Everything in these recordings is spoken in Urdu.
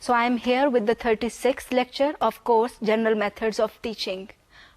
So I am here with the 36th lecture of course General Methods of Teaching.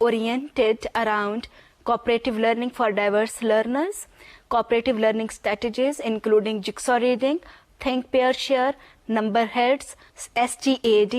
oriented around cooperative learning for diverse learners, cooperative learning strategies including jigsaw reading, think pair share, number heads, SGAD.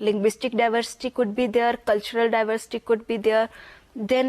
Linguistic diversity could be there, cultural diversity could be there, then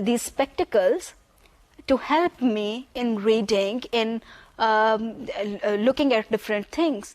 these spectacles to help me in reading, in looking at different things.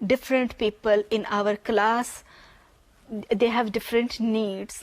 different people in our class, they have different needs.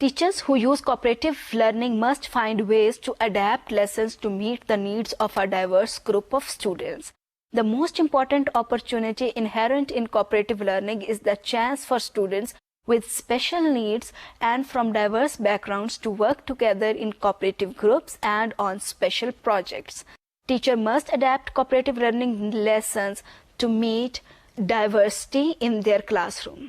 Teachers who use cooperative learning must find ways to adapt lessons to meet the needs of a diverse group of students. The most important opportunity inherent in cooperative learning is the chance for students with special needs and from diverse backgrounds to work together in cooperative groups and on special projects. Teacher must adapt cooperative learning lessons to meet diversity in their classroom.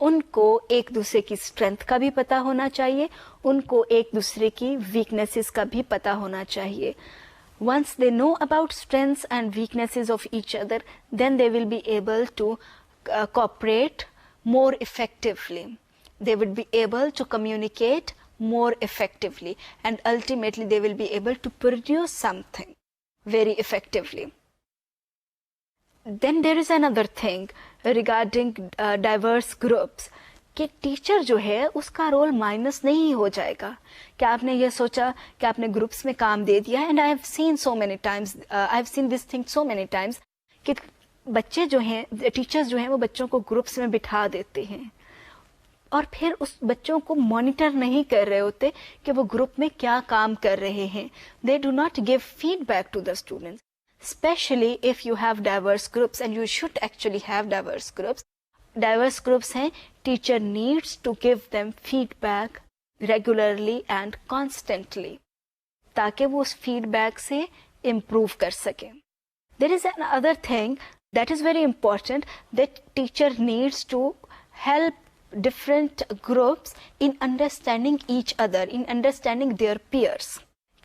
ان کو ایک دوسرے کی اسٹرینتھ کا بھی پتا ہونا چاہیے, ان کو ایک دوسرے کی ویکنیسز کا بھی پتا ہونا چاہیے. Once they know about strengths and weaknesses of each other, then they will be able to cooperate more effectively. They would be able to communicate more effectively, and ultimately they will be able to produce something very effectively. Then there is another thing regarding diverse groups, کہ ٹیچر جو ہے اس کا رول مائنس نہیں ہو جائے گا کہ آپ نے یہ سوچا کہ آپ نے گروپس میں کام دے دیا. And I have seen so many Times, I have seen this thing so many Times کہ بچے جو ہیں, ٹیچرز جو ہیں وہ بچوں کو گروپس میں بٹھا دیتے ہیں اور پھر اس بچوں کو مانیٹر نہیں کر رہے ہوتے کہ وہ گروپ میں کیا کام کر رہے ہیں. They do not give feedback to the students, especially if you have diverse groups, and you should actually have diverse groups. Diverse groups ہیں, teacher needs to give them feedback regularly and constantly تاکہ وہ اس فیڈ بیک سے امپروو کر سکیں. There is another thing that is very important, that teacher needs to help different groups in understanding each other, in understanding their peers.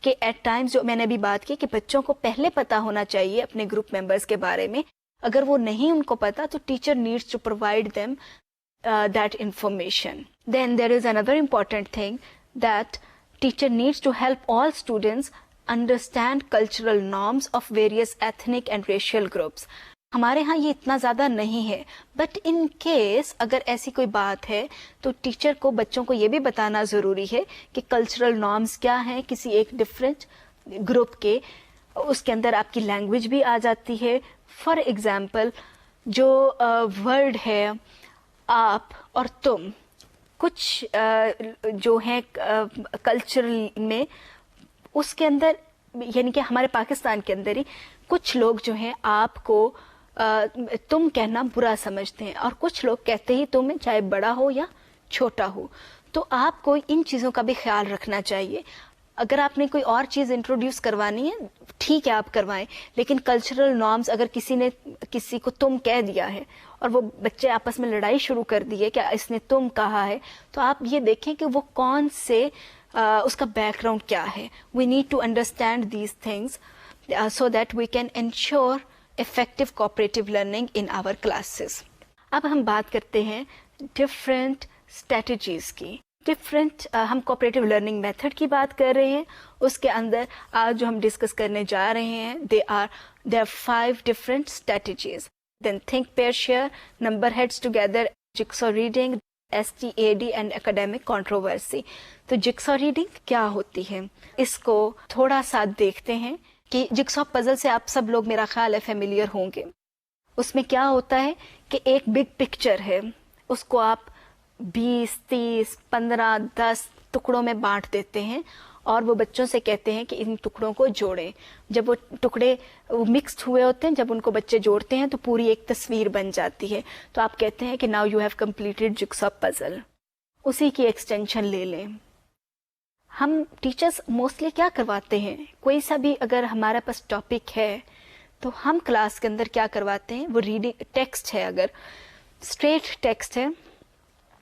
کہ ایٹ ٹائمز جو میں نے ابھی بات کی کہ بچوں کو پہلے پتا ہونا چاہیے اپنے گروپ ممبرس کے بارے میں, اگر وہ نہیں ان کو پتا تو teacher needs to provide them that information. Then there is another important thing that teacher needs to help all students understand cultural norms of various ethnic and racial groups. ہمارے ہاں یہ اتنا زیادہ نہیں ہے, بٹ ان کیس اگر ایسی کوئی بات ہے تو ٹیچر کو بچوں کو یہ بھی بتانا ضروری ہے کہ کلچرل نارمز کیا ہیں کسی ایک ڈفرینٹ گروپ کے. اس کے اندر آپ کی لینگویج بھی آ جاتی ہے. فار ایگزامپل جو ورڈ ہے آپ اور تم, کچھ جو ہیں کلچرل میں اس کے اندر, یعنی کہ ہمارے پاکستان کے اندر ہی کچھ لوگ جو ہیں آپ کو تم کہنا برا سمجھتے ہیں, اور کچھ لوگ کہتے ہی تم ہیں, چاہے بڑا ہو یا چھوٹا ہو. تو آپ کو ان چیزوں کا بھی خیال رکھنا چاہیے. اگر آپ نے کوئی اور چیز انٹروڈیوس کروانی ہے ٹھیک ہے آپ کروائیں, لیکن کلچرل نارمز اگر کسی نے کسی کو تم کہہ دیا ہے اور وہ بچے آپس میں لڑائی شروع کر دی ہے کہ اس نے تم کہا ہے, تو آپ یہ دیکھیں کہ وہ کون سے اس کا بیک گراؤنڈ کیا ہے. We need to understand these things so that we can ensure effective cooperative learning in our classes. اب ہم بات کرتے ہیں different strategies کی. ہم کوپریٹیو لرننگ میتھڈ کی بات کر رہے ہیں. اس کے اندر آج جو ہم ڈسکس کرنے جا رہے ہیں there are 5 different strategies. Then think, pair, share, number heads together, jigsaw reading, STAD and academic controversy. تو jigsaw reading کیا ہوتی ہے, اس کو تھوڑا سا دیکھتے ہیں کہ جگسا پزل سے آپ سب لوگ میرا خیال ہے فیملیئر ہوں گے. اس میں کیا ہوتا ہے کہ ایک بگ پکچر ہے, اس کو آپ 20, 30, 15, 10 ٹکڑوں میں بانٹ دیتے ہیں اور وہ بچوں سے کہتے ہیں کہ ان ٹکڑوں کو جوڑیں. جب وہ ٹکڑے مکسڈ ہوئے ہوتے ہیں, جب ان کو بچے جوڑتے ہیں تو پوری ایک تصویر بن جاتی ہے. تو آپ کہتے ہیں کہ now you have completed jigsaw puzzle. اسی کی ایکسٹینشن لے لیں. ہم ٹیچرس موسٹلی کیا کرواتے ہیں, کوئی سا بھی اگر ہمارے پاس ٹاپک ہے تو ہم کلاس کے اندر کیا کرواتے ہیں, وہ ریڈنگ ٹیکسٹ ہے, اگر اسٹریٹ ٹیکسٹ ہے,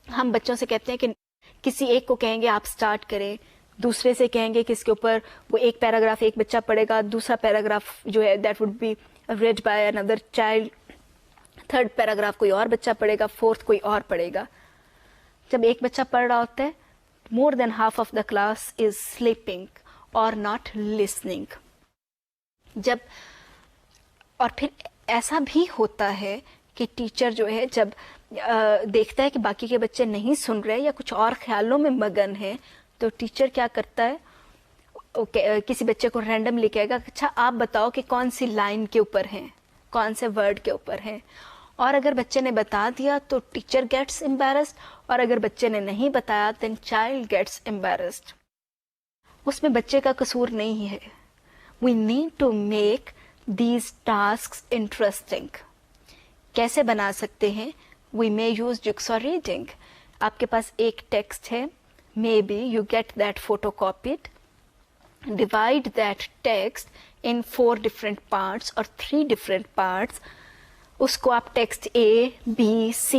ہم بچوں سے کہتے ہیں کہ کسی ایک کو کہیں گے آپ سٹارٹ کریں, دوسرے سے کہیں گے کہ اس کے اوپر وہ ایک پیراگراف ایک بچہ پڑھے گا, دوسرا پیراگراف جو ہے that would be read by another child, third paragraph کوئی اور بچہ پڑھے گا, فورتھ کوئی اور پڑھے گا. جب ایک بچہ پڑھ رہا ہوتا ہے, more than half of the class is sleeping or not listening. جب اور پھر ایسا بھی ہوتا ہے کہ ٹیچر جو ہے جب دیکھتا ہے کہ باقی کے بچے نہیں سن رہے یا کچھ اور خیالوں میں مگن ہیں, تو ٹیچر کیا کرتا ہے, کسی بچے کو رینڈم کہے گا اچھا آپ بتاؤ کہ کون سی لائن کے اوپر ہیں, کون سے ورڈ کے اوپر ہیں. اور اگر بچے نے بتا دیا تو ٹیچر گیٹس امبیرسڈ, اور اگر بچے نے نہیں بتایا دین چائلڈ گیٹس امبیرسڈ. اس میں بچے کا قصور نہیں ہے. We need to make these tasks interesting. کیسے بنا سکتے ہیں, وی مے یوز جگسا ریڈنگ. آپ کے پاس ایک ٹیکسٹ ہے, maybe you get that photocopied, divide that text in 4 different parts اور 3 different parts. اس کو آپ text A, B, C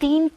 3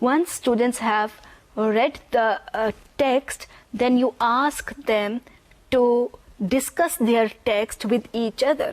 Once students have read the text, then you ask them to discuss their text with each other.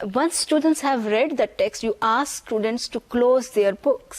Once students have read the text, you ask students to close their books.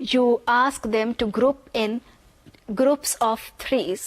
you ask them to group in groups of 3s.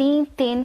3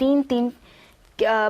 3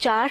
4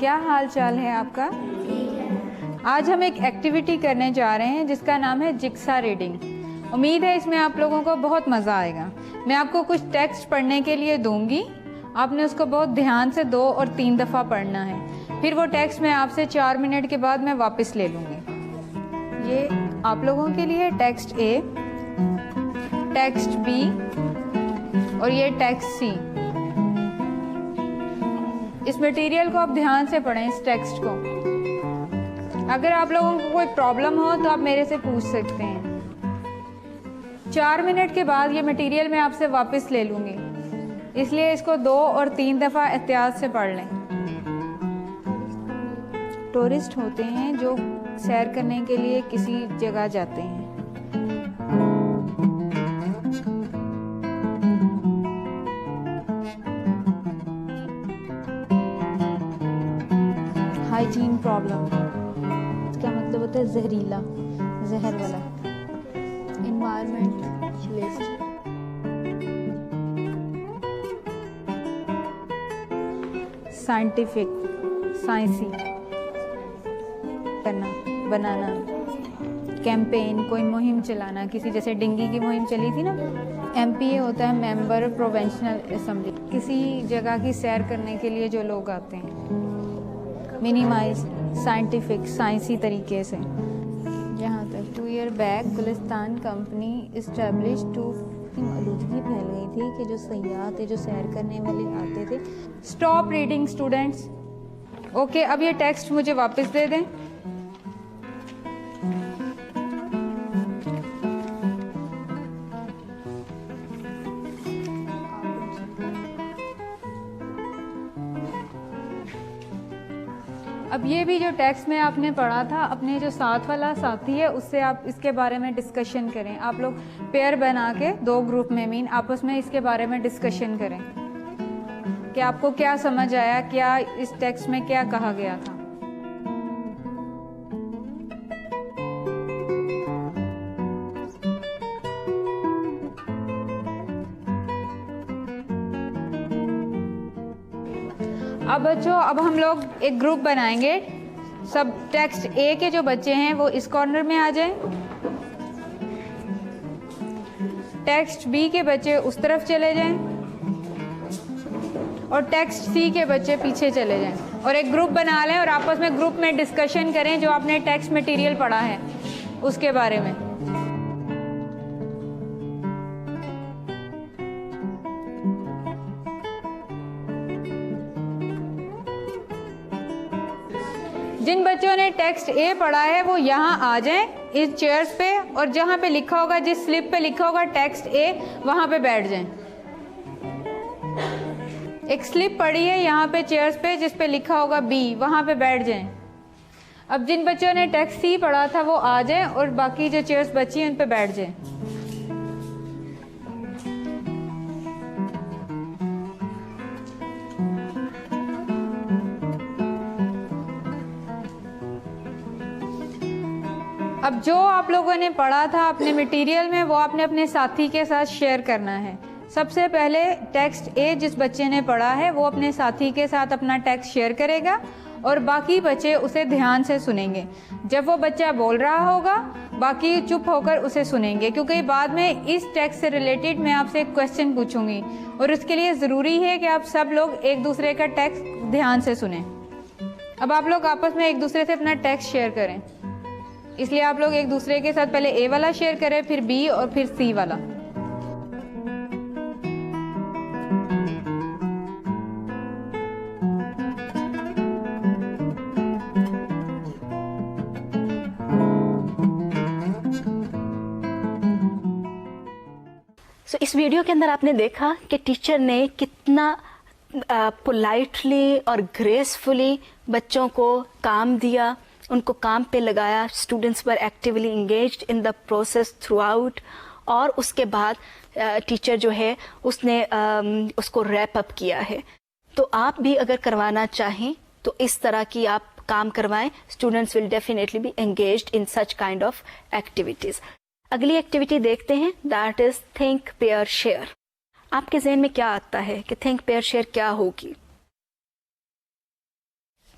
کیا حال چال ہے آپ کا؟ آج ہم ایک ایکٹیویٹی کرنے جا رہے ہیں جس کا نام ہے جگسا ریڈنگ. امید ہے اس میں آپ لوگوں کو بہت مزہ آئے گا. میں آپ کو کچھ ٹیکسٹ پڑھنے کے لیے دوں گی. آپ نے اس کو بہت دھیان سے 2 اور 3 دفعہ پڑھنا ہے. پھر وہ ٹیکسٹ میں آپ سے 4 منٹ کے بعد میں واپس لے لوں گی. یہ آپ لوگوں کے لیے ٹیکسٹ اے، ٹیکسٹ بی اور یہ ٹیکسٹ سی. اس مٹیریل کو آپ دھیان سے پڑھیں، اس ٹیکسٹ کو. اگر آپ لوگوں کو کوئی پرابلم ہو تو آپ میرے سے پوچھ سکتے ہیں. 4 منٹ کے بعد یہ مٹیریل میں آپ سے واپس لے لوں گی، اس لیے اس کو 2 اور 3 دفعہ احتیاط سے پڑھ لیں. ٹورسٹ ہوتے ہیں جو سیر کرنے کے لیے کسی جگہ جاتے ہیں. ہائیجین پرابلم، اس کا مطلب ہوتا ہے زہریلا، زہر والا. انوائرمنٹلسٹ، سائنٹیفک، سائنسی کرنا، بنانا. کیمپین، کوئی مہم چلانا، کسی جیسے ڈنگی کی مہم چلی تھی نا. ایم پی اے ہوتا ہے ممبر پروونشنل اسمبلی، کسی جگہ کی سیر کرنے کے لیے جو لوگ آتے ہیں. منیمائز، سائنٹیفک، سائنسی طریقے سے. جہاں تک 2 year back Gulistan company establish to آلودگی پھیل گئی تھی کہ جو سیاح تھے، جو سیر کرنے والے آتے تھے. Stop reading students. اوکے، اب یہ ٹیکسٹ مجھے واپس دے دیں. اب یہ بھی جو ٹیکسٹ میں آپ نے پڑھا تھا، اپنے جو ساتھ والا ساتھی ہے اس سے آپ اس کے بارے میں ڈسکشن کریں. آپ لوگ پیئر بنا کے 2 گروپ میں آپس میں اس کے بارے میں ڈسکشن کریں کہ آپ کو کیا سمجھ آیا، کیا اس ٹیکسٹ میں کیا کہا گیا تھا. اب بچوں، اب ہم لوگ ایک گروپ بنائیں گے. سب ٹیکسٹ اے کے جو بچے ہیں وہ اس کارنر میں آ جائیں، ٹیکسٹ بی کے بچے اس طرف چلے جائیں اور ٹیکسٹ سی کے بچے پیچھے چلے جائیں. اور ایک گروپ بنا لیں اور آپس میں گروپ میں ڈسکشن کریں جو آپ نے ٹیکسٹ مٹیریل پڑھا ہے اس کے بارے میں. جن بچوں نے ٹیکسٹ اے پڑھا ہے وہ یہاں آ جائیں اس چیئرز پہ، اور جہاں پہ لکھا ہوگا، جس سلپ پہ لکھا ہوگا ٹیکسٹ اے، وہاں پہ بیٹھ جائیں. ایک سلپ پڑی ہے یہاں پہ چیئرز پہ جس پہ لکھا ہوگا بی، وہاں پہ بیٹھ جائیں. اب جن بچوں نے ٹیکسٹ سی پڑھا تھا وہ آ جائیں اور باقی جو چیئرز بچی ہیں ان پہ بیٹھ جائیں. اب جو آپ لوگوں نے پڑھا تھا اپنے مٹیریل میں وہ آپ نے اپنے ساتھی کے ساتھ شیئر کرنا ہے. سب سے پہلے ٹیکسٹ اے جس بچے نے پڑھا ہے وہ اپنے ساتھی کے ساتھ اپنا ٹیکسٹ شیئر کرے گا اور باقی بچے اسے دھیان سے سنیں گے. جب وہ بچہ بول رہا ہوگا باقی چپ ہو کر اسے سنیں گے، کیونکہ بعد میں اس ٹیکسٹ سے ریلیٹڈ میں آپ سے ایک کویسچن پوچھوں گی اور اس کے لیے ضروری ہے کہ آپ سب لوگ ایک دوسرے کا ٹیکسٹ دھیان سے سنیں. اب آپ لوگ آپس میں ایک دوسرے سے اپنا ٹیکسٹ شیئر کریں، اس لیے آپ لوگ ایک دوسرے کے ساتھ پہلے اے والا شیئر کریں، پھر بی اور پھر سی والا. اس ویڈیو کے اندر آپ نے دیکھا کہ ٹیچر نے کتنا پولائٹلی اور گریسفلی بچوں کو کام دیا، ان کو کام پہ لگایا. Students per actually engaged in the process through out, اور اس کے بعد ٹیچر جو ہے اس نے اس کو ریپ اپ کیا ہے. تو آپ بھی اگر کروانا چاہیں تو اس طرح کی آپ کام کروائیں. Students will definitely be engaged in such kind of activities. اگلی ایکٹیویٹی دیکھتے ہیں، that is think pair share. آپ کے ذہن میں کیا آتا ہے کہ تھنک پیئر شیئر کیا ہوگی؟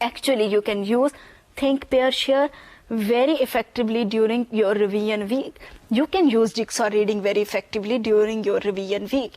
Actually, you can use think, pair, share very effectively during your revision week. You can use jigsaw reading very effectively during your revision week.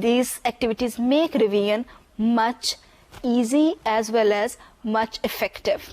These activities make revision much easy as well as much effective.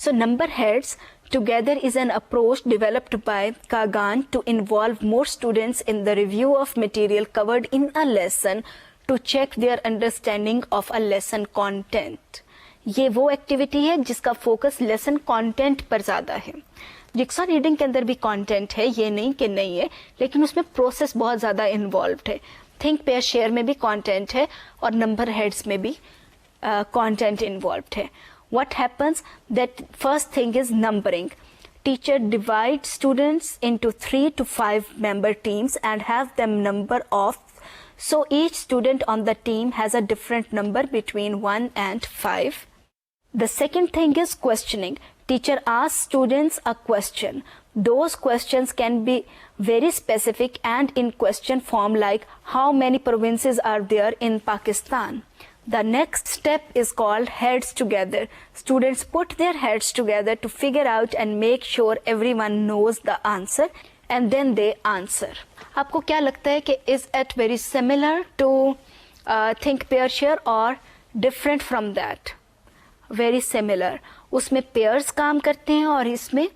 So number heads together is an approach developed by Kagan to involve more students in the review of material covered in a lesson to check their understanding of a lesson content. یہ وہ ایکٹیویٹی ہے جس کا فوکس لیسن کانٹینٹ پر زیادہ ہے. جگسا ریڈنگ کے اندر بھی کانٹینٹ ہے, یہ نہیں کہ نہیں ہے, لیکن اس میں پروسیس بہت زیادہ انوالوڈ ہے. تھنک پیئر شیئر میں بھی کانٹینٹ ہے اور نمبر ہیڈس میں بھی کانٹینٹ انوالوڈ ہے. What happens that first thing is numbering. Teacher divides students into 3 to 5 member teams and have them number off. So each student on the team has a different number between 1 and 5. The second thing is questioning. Teacher asks students a question. Those questions can be very specific and in question form, like how many provinces are there in Pakistan. The next step is called heads together. Students put their heads together to figure out and make sure everyone knows the answer and then they answer. آپ کو کیا لگتا ہے کہ is it very similar to think pair share or different from that? Very similar. اس میں پیئرس کام کرتے ہیں اور اس میں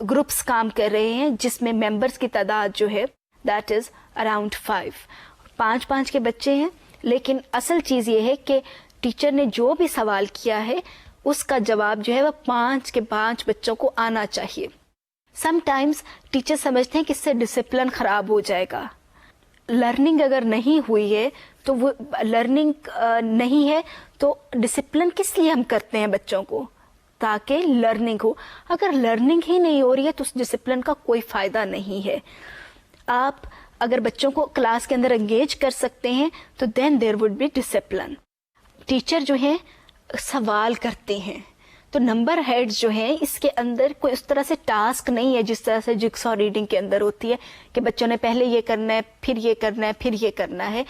گروپس کام کر رہے ہیں جس میں ممبرس کی تعداد جو ہے that is around 5. 5 کے بچے ہیں, لیکن اصل چیز یہ ہے کہ ٹیچر نے جو بھی سوال کیا ہے اس کا جواب جو ہے وہ 5 کے 5 بچوں کو آنا چاہیے. سم ٹائمز ٹیچر سمجھتے ہیں کہ اس سے ڈسپلن خراب ہو جائے گا. لرننگ اگر نہیں ہوئی ہے تو وہ لرننگ نہیں ہے تو ڈسپلن کس لیے ہم کرتے ہیں بچوں کو؟ تاکہ لرننگ ہو. اگر لرننگ ہی نہیں ہو رہی ہے تو اس ڈسپلن کا کوئی فائدہ نہیں ہے. آپ اگر بچوں کو کلاس کے اندر انگیج کر سکتے ہیں تو then there would be discipline. Teacher جو ہیں سوال کرتے ہیں تو نمبر ہیڈز جو ہیں اس کے اندر کوئی اس طرح سے ٹاسک نہیں ہے جس طرح سے جگسا ریڈنگ کے اندر ہوتی ہے کہ بچوں نے پہلے یہ کرنا ہے, پھر یہ کرنا ہے, پھر یہ کرنا ہے.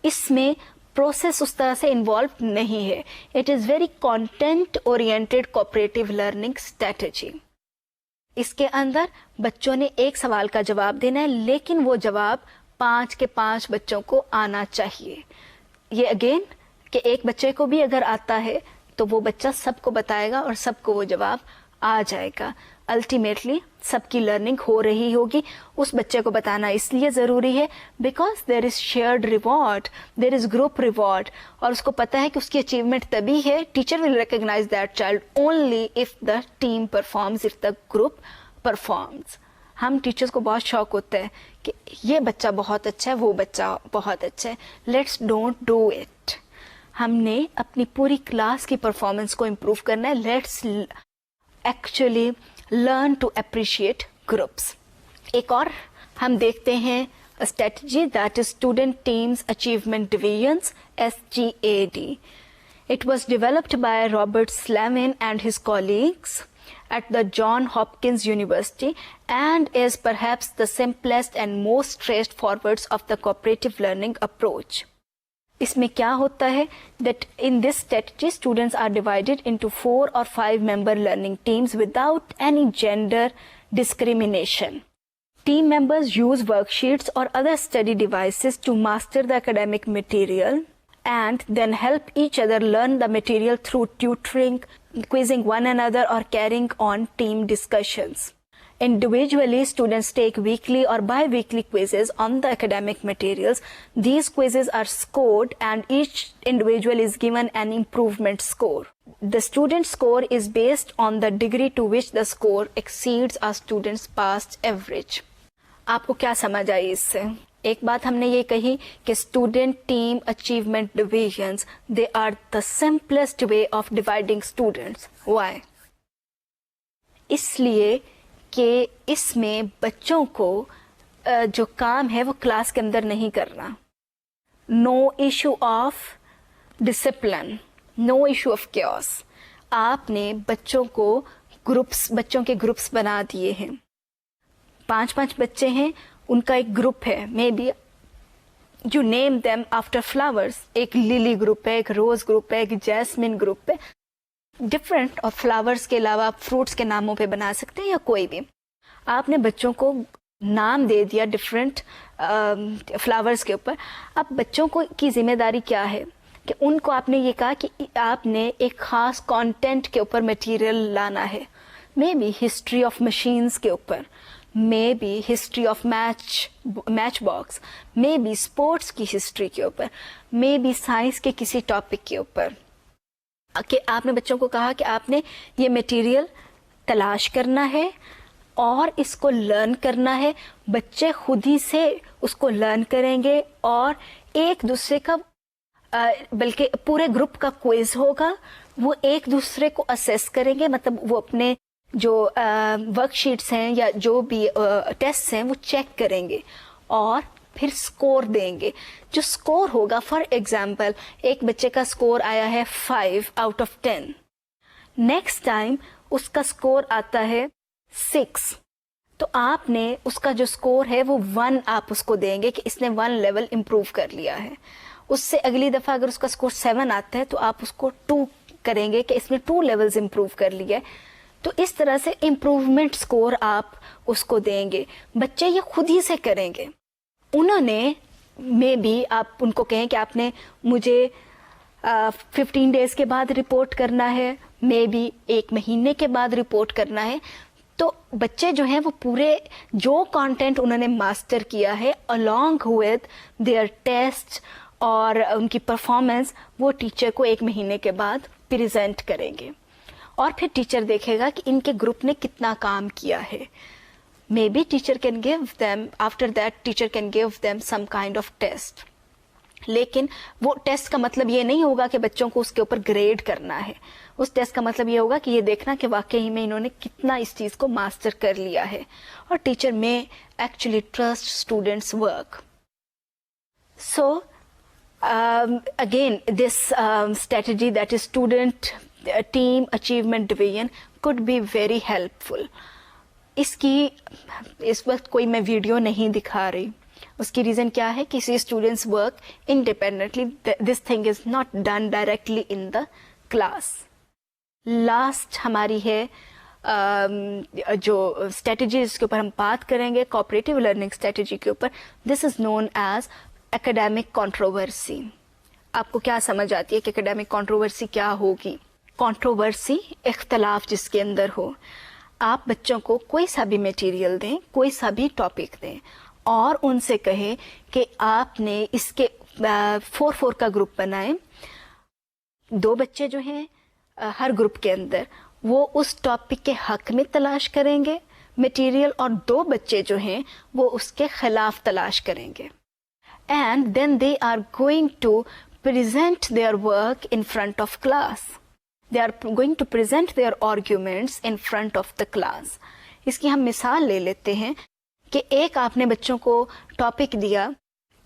اس میں پروسیس اس طرح سے انوالو نہیں ہے. It is very content oriented cooperative learning strategy. اس کے اندر بچوں نے ایک سوال کا جواب دینا ہے لیکن وہ جواب 5 کے 5 بچوں کو آنا چاہیے. یہ اگین کہ ایک بچے کو بھی اگر آتا ہے تو وہ بچہ سب کو بتائے گا اور سب کو وہ جواب آ جائے گا. الٹیمیٹلی سب کی لرننگ ہو رہی ہوگی. اس بچے کو بتانا اس لیے ضروری ہے because there is shared reward, there is group reward, اور اس کو پتا ہے کہ اس کی اچیومنٹ تبھی ہے. Teacher will recognise that child only if the team performs, if the group performs. ہم ٹیچرس کو بہت شوق ہوتا ہے کہ یہ بچہ بہت اچھا ہے, وہ بچہ بہت اچھا ہے, لیٹس ڈونٹ ڈو اٹ. ہم نے اپنی پوری کلاس کی پرفارمنس کو امپروو کرنا ہے. Let's actually learn to appreciate groups. ایک اور ہم دیکھتے ہیں strategy that is student teams achievement divisions, SGAD. It was developed by Robert Slavin and his colleagues at the Johns Hopkins University and is perhaps the simplest and most straightforward of the cooperative learning approach. اس میں کیا ہوتا ہے that in this strategy students are divided into 4 or 5 member learning teams without any gender discrimination. Team members use worksheets or other study devices to master the academic material and then help each other learn the material through tutoring, quizzing one another or carrying on team discussions. Individually, students take weekly or bi-weekly quizzes on the academic materials. These quizzes are scored and each individual is given an improvement score. The student score is based on the degree to which the score exceeds a student's past average. آپ کو کیا سمجھ آئی اس سے؟ ایک بات ہم نے یہ کہی کہ student team achievement divisions they are the simplest way of dividing students. Why? اس لیے کہ اس میں بچوں کو جو کام ہے وہ کلاس کے اندر نہیں کرنا. No issue of discipline, no issue of chaos. آپ نے بچوں کو بچوں کے گروپس بنا دیے ہیں. 5 بچے ہیں, ان کا ایک گروپ ہے, مے بی جو نیم دیم آفٹر فلاورس. ایک لیلی گروپ ہے, ایک روز گروپ ہے, ایک جیسمین گروپ ہے. ڈفرینٹ اور فلاورس کے علاوہ آپ فروٹس کے ناموں پہ بنا سکتے ہیں یا کوئی بھی. آپ نے بچوں کو نام دے دیا ڈفرینٹ فلاورس کے اوپر. اب بچوں کو کی ذمہ داری کیا ہے؟ کہ ان کو آپ نے یہ کہا کہ آپ نے ایک خاص کانٹینٹ کے اوپر مٹیریل لانا ہے, maybe history of machines کے اوپر, maybe history of match box, maybe sports کی ہسٹری کے اوپر, مے بی سائنس کے کسی ٹاپک کے اوپر, کہ آپ نے بچوں کو کہا کہ آپ نے یہ مٹیریل تلاش کرنا ہے اور اس کو لرن کرنا ہے. بچے خود ہی سے اس کو لرن کریں گے اور ایک دوسرے کا بلکہ پورے گروپ کا کوئز ہوگا, وہ ایک دوسرے کو اسیس کریں گے, مطلب وہ اپنے جو ورک شیٹس ہیں یا جو بھی ٹیسٹ ہیں وہ چیک کریں گے اور پھر سکور دیں گے. جو سکور ہوگا, فار ایگزامپل ایک بچے کا سکور آیا ہے 5 out of 10, نیکسٹ ٹائم اس کا سکور آتا ہے 6, تو آپ نے اس کا جو سکور ہے وہ 1 آپ اس کو دیں گے کہ اس نے 1 لیول امپروو کر لیا ہے. اس سے اگلی دفعہ اگر اس کا سکور 7 آتا ہے تو آپ اس کو 2 کریں گے کہ اس نے 2 لیولز امپروو کر لیا ہے. تو اس طرح سے امپروومنٹ سکور آپ اس کو دیں گے. بچے یہ خود ہی سے کریں گے. انہوں نے مے بی آپ ان کو کہیں کہ آپ نے مجھے 15 days کے بعد رپورٹ کرنا ہے, مے بی 1 مہینے کے بعد رپورٹ کرنا ہے. تو بچے جو ہیں وہ پورے جو کانٹینٹ انہوں نے ماسٹر کیا ہے along with their ٹیسٹ اور ان کی پرفارمنس, وہ ٹیچر کو 1 مہینے کے بعد پریزنٹ کریں گے اور پھر ٹیچر دیکھے گا کہ ان کے گروپ نے کتنا کام کیا ہے. Maybe teacher can give them, after that teacher can give them some kind of test. لیکن وہ ٹیسٹ کا مطلب یہ نہیں ہوگا کہ بچوں کو اس کے اوپر گریڈ کرنا ہے. اس ٹیسٹ کا مطلب یہ ہوگا کہ یہ دیکھنا کہ واقعی میں انہوں نے کتنا اس چیز کو ماسٹر کر لیا ہے, اور ٹیچر میں actually trust students work. So again this strategy that is student team achievement division could be very helpful. اس کی اس وقت کوئی میں ویڈیو نہیں دکھا رہی. اس کی ریزن کیا ہے کہ students work independently, this thing is not done directly in the class. Last ہماری ہے جو اسٹریٹجیز کے اوپر ہم بات کریں گے, کوآپریٹیو لرننگ اسٹریٹجی کے اوپر. دس از نون ایز اکیڈیمک کنٹروورسی. آپ کو کیا سمجھ آتی ہے کہ اکیڈیمک کنٹروورسی کیا ہوگی؟ کنٹروورسی اختلاف جس کے اندر ہو. آپ بچوں کو کوئی سا بھی میٹیریل دیں, کوئی سا بھی ٹاپک دیں اور ان سے کہیں کہ آپ نے اس کے 4 کا گروپ بنائیں. 2 بچے جو ہیں ہر گروپ کے اندر وہ اس ٹاپک کے حق میں تلاش کریں گے میٹیریل, اور 2 بچے جو ہیں وہ اس کے خلاف تلاش کریں گے. And then they are going to present their work in front of class. They are going to present their arguments in front of the class. اس کی ہم مثال لے لیتے ہیں کہ ایک آپ نے بچوں کو ٹاپک دیا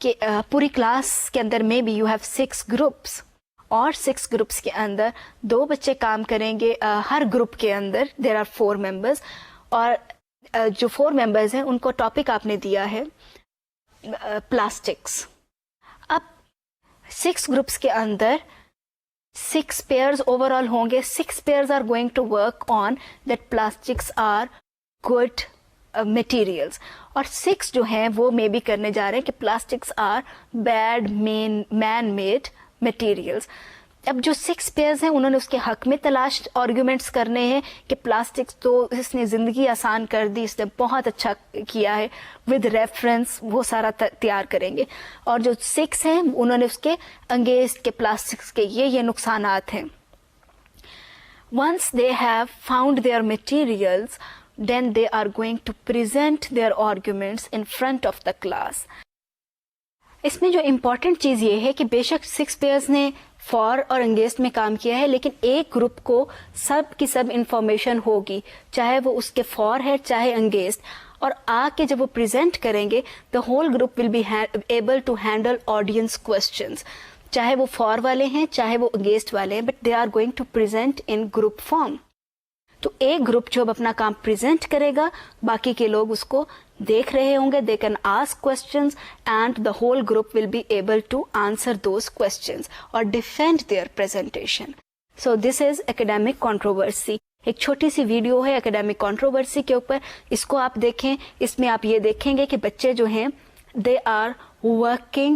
کہ پوری کلاس کے اندر میں بھی یو ہیو 6 گروپس, اور 6 گروپس کے اندر 2 بچے کام کریں گے. ہر گروپ کے اندر دیر آر 4 ممبرز, اور جو 4 ممبرز ہیں ان کو ٹاپک آپ نے دیا ہے پلاسٹکس. اب 6 گروپس کے اندر 6 پیئرز اوور آل ہوں گے. 6 pairs are going to work on that plastics are good materials, اور 6 جو ہیں وہ میں بھی کرنے جا رہے ہیں کہ plastics are bad man made materials. اب جو 6 پیئرز ہیں انہوں نے اس کے حق میں تلاش آرگیومنٹس کرنے ہیں کہ پلاسٹکس تو اس نے زندگی آسان کر دی, اس نے بہت اچھا کیا ہے, ود ریفرنس وہ سارا تیار کریں گے. اور جو 6 ہیں انہوں نے اس کے انگیزڈ کے پلاسٹکس کے یہ نقصانات ہیں. Once they have found their materials then they are going to present their arguments in front of the class. اس میں جو امپورٹنٹ چیز یہ ہے کہ بے شک 6 پیئرز نے فار اور انگیزڈ میں کام کیا ہے, لیکن ایک گروپ کو سب کی سب انفارمیشن ہوگی, چاہے وہ اس کے فار ہے چاہے انگیزڈ, اور آ کے جب وہ پریزنٹ کریں گے the whole group will be able to handle audience questions, چاہے وہ فار والے ہیں چاہے وہ انگیزڈ والے ہیں, but they are going to present in group form. تو ایک گروپ جو اب اپنا کام پریزنٹ کرے گا, باقی کے لوگ اس کو دیکھ رہے ہوں گے, they can ask questions and the whole group will be able to answer those questions or defend their presentation. So this is academic controversy. ایک چھوٹی سی ویڈیو ہے academic controversy کے اوپر, اس کو آپ دیکھیں. اس میں آپ یہ دیکھیں گے کہ بچے جو ہیں they are working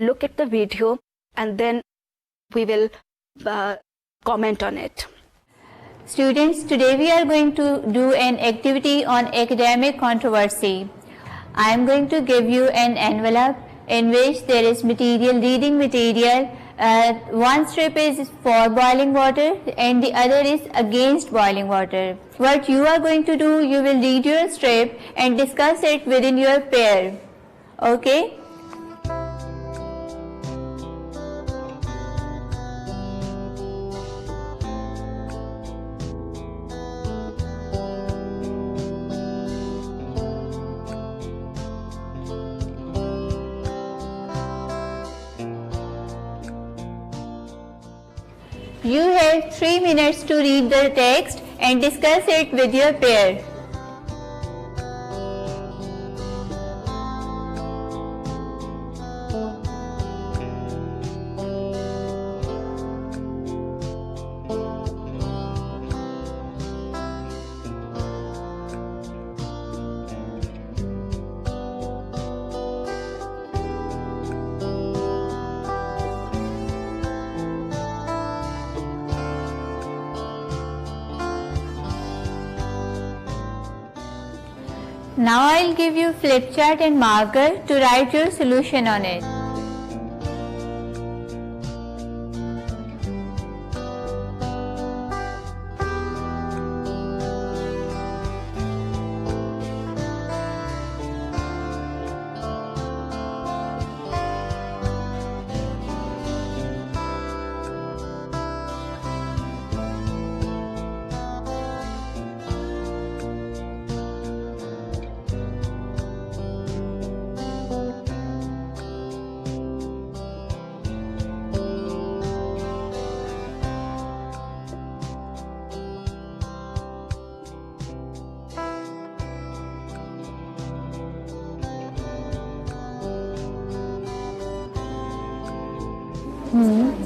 look at the video and then we will comment on it. Students, today we are going to do an activity on academic controversy. I am going to give you an envelope in which there is material, reading material. One strip is for boiling water and the other is against boiling water. What you are going to do, you will read your strip and discuss it within your pair. Okay? You have 3 minutes to read the text and discuss it with your pair. Now I'll give you flip chart and marker to write your solution on it.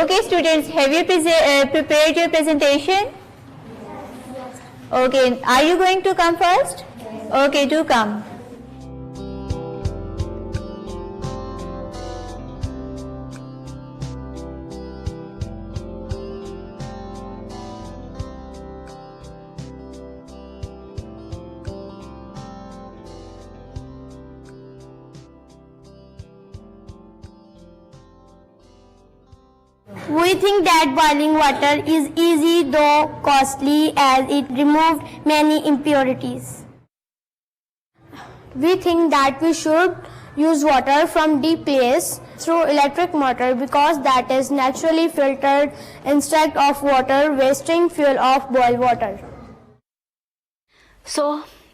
Okay students, have you prepared your presentation? Okay, are you going to come first? Okay, do come. We think that boiling water is easy though costly as it removes many impurities. We think that we should use water from deep place through electric motor because that is naturally filtered instead of water wasting fuel of boiled water. So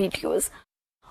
videos,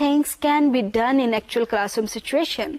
things can be done in actual classroom situation.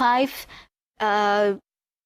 5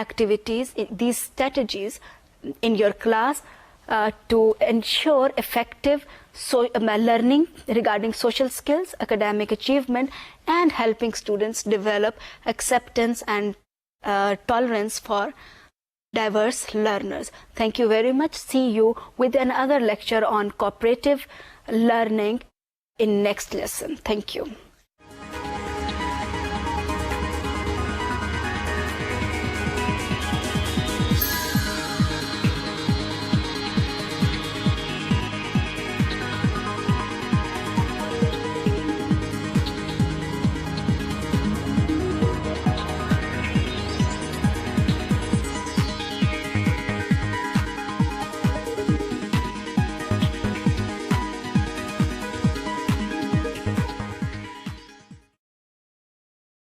activities, these strategies in your class to ensure effective learning regarding social skills, academic achievement, and helping students develop acceptance and tolerance for diverse learners. Thank you very much. See you with another lecture on cooperative learning in next lesson. Thank you.